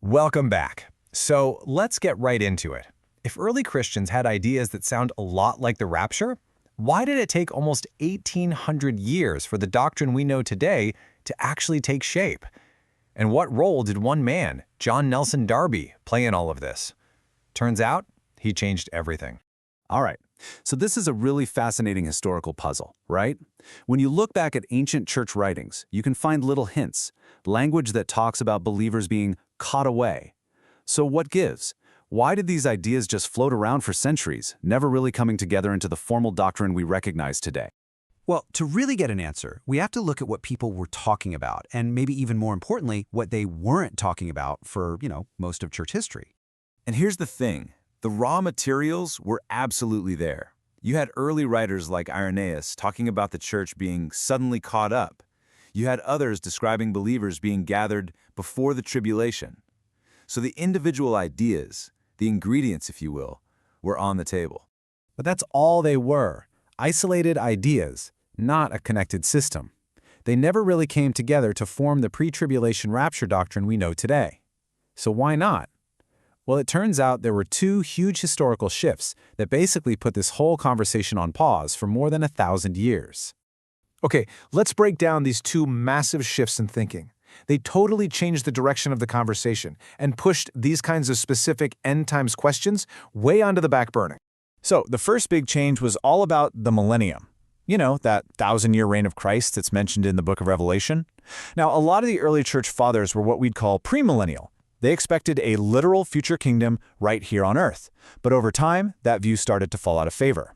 Welcome back. So let's get right into it. If early Christians had ideas that sound a lot like the rapture, why did it take almost 1,800 years for the doctrine we know today to actually take shape? And what role did one man, John Nelson Darby, play in all of this? Turns out, he changed everything. All right, so this is a really fascinating historical puzzle, right? When you look back at ancient church writings, you can find little hints, language that talks about believers being caught away. So what gives? Why did these ideas just float around for centuries, never really coming together into the formal doctrine we recognize today? Well, to really get an answer, we have to look at what people were talking about, and maybe even more importantly, what they weren't talking about for, most of church history. And here's the thing. The raw materials were absolutely there. You had early writers like Irenaeus talking about the church being suddenly caught up. You had others describing believers being gathered before the tribulation. So the individual ideas, the ingredients, if you will, were on the table. But that's all they were, isolated ideas, not a connected system. They never really came together to form the pre-tribulation rapture doctrine we know today. So why not? Well, it turns out there were two huge historical shifts that basically put this whole conversation on pause for more than 1,000 years. Okay, let's break down these two massive shifts in thinking. They totally changed the direction of the conversation and pushed these kinds of specific end times questions way onto the back burner. So the first big change was all about the millennium. You know, that 1,000-year reign of Christ that's mentioned in the book of Revelation. Now, a lot of the early church fathers were what we'd call premillennial. They expected a literal future kingdom right here on earth. But over time, that view started to fall out of favor.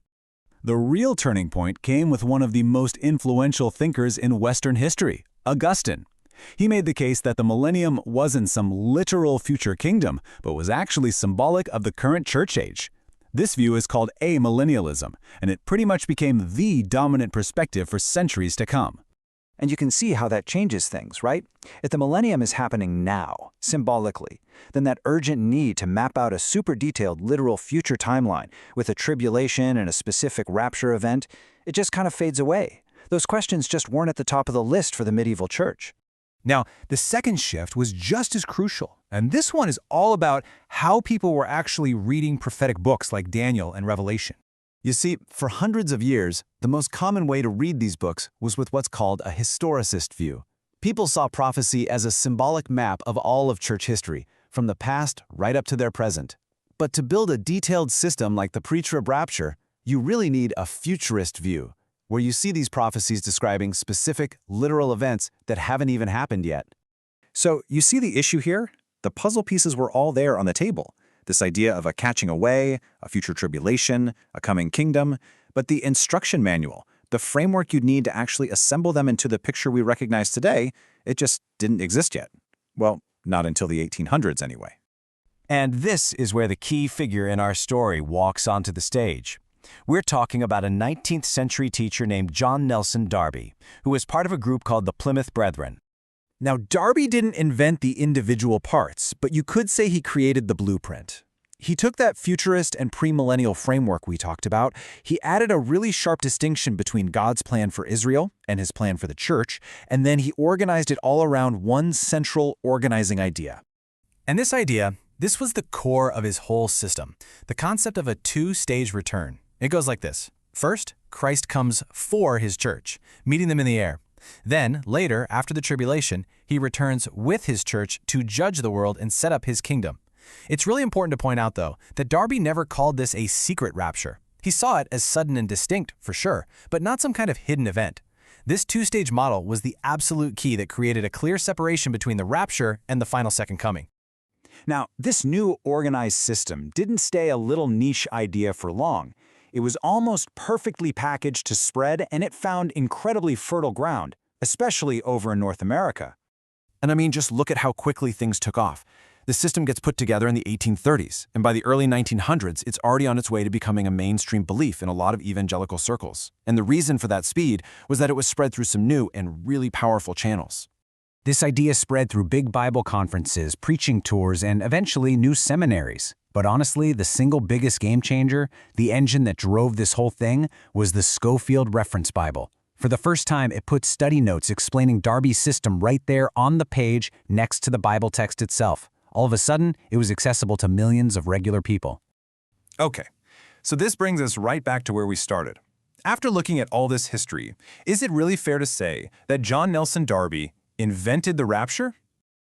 The real turning point came with one of the most influential thinkers in Western history, Augustine. He made the case that the millennium wasn't some literal future kingdom, but was actually symbolic of the current church age. This view is called amillennialism, and it pretty much became the dominant perspective for centuries to come. And you can see how that changes things, right? If the millennium is happening now, symbolically, then that urgent need to map out a super detailed literal future timeline with a tribulation and a specific rapture event, it just kind of fades away. Those questions just weren't at the top of the list for the medieval church. Now, the second shift was just as crucial, and this one is all about how people were actually reading prophetic books like Daniel and Revelation. You see, for hundreds of years, the most common way to read these books was with what's called a historicist view. People saw prophecy as a symbolic map of all of church history, from the past right up to their present. But to build a detailed system like the pre-trib rapture, you really need a futurist view, where you see these prophecies describing specific, literal events that haven't even happened yet. So you see the issue here? The puzzle pieces were all there on the table. This idea of a catching away, a future tribulation, a coming kingdom, but the instruction manual, the framework you'd need to actually assemble them into the picture we recognize today, it just didn't exist yet. Well, not until the 1800s anyway. And this is where the key figure in our story walks onto the stage. We're talking about a 19th century teacher named John Nelson Darby, who was part of a group called the Plymouth Brethren. Now, Darby didn't invent the individual parts, but you could say he created the blueprint. He took that futurist and premillennial framework we talked about, he added a really sharp distinction between God's plan for Israel and his plan for the church, and then he organized it all around one central organizing idea. And this was the core of his whole system, the concept of a two-stage return. It goes like this. First, Christ comes for his church, meeting them in the air. Then, later, after the tribulation, he returns with his church to judge the world and set up his kingdom. It's really important to point out, though, that Darby never called this a secret rapture. He saw it as sudden and distinct, for sure, but not some kind of hidden event. This two-stage model was the absolute key that created a clear separation between the rapture and the final second coming. Now, this new organized system didn't stay a little niche idea for long. It was almost perfectly packaged to spread, and it found incredibly fertile ground, especially over in North America. And I mean, just look at how quickly things took off. The system gets put together in the 1830s, and by the early 1900s, it's already on its way to becoming a mainstream belief in a lot of evangelical circles. And the reason for that speed was that it was spread through some new and really powerful channels. This idea spread through big Bible conferences, preaching tours, and eventually new seminaries. But honestly, the single biggest game changer, the engine that drove this whole thing, was the Scofield Reference Bible. For the first time, it put study notes explaining Darby's system right there on the page next to the Bible text itself. All of a sudden, it was accessible to millions of regular people. Okay, so this brings us right back to where we started. After looking at all this history, is it really fair to say that John Nelson Darby invented the rapture?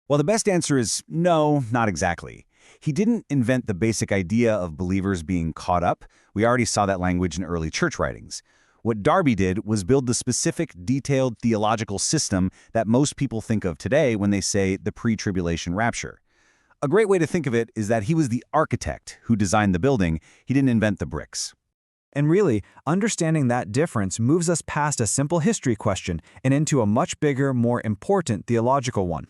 Well, the best answer is no, not exactly. He didn't invent the basic idea of believers being caught up. We already saw that language in early church writings. What Darby did was build the specific, detailed theological system that most people think of today when they say the pre-tribulation rapture. A great way to think of it is that he was the architect who designed the building. He didn't invent the bricks. And really, understanding that difference moves us past a simple history question and into a much bigger, more important theological one.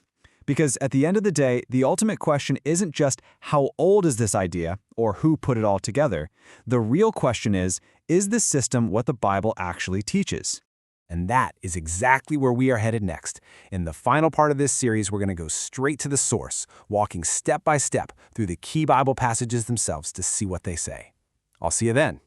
Because at the end of the day, the ultimate question isn't just how old is this idea or who put it all together. The real question is this system what the Bible actually teaches? And that is exactly where we are headed next. In the final part of this series, we're going to go straight to the source, walking step by step through the key Bible passages themselves to see what they say. I'll see you then.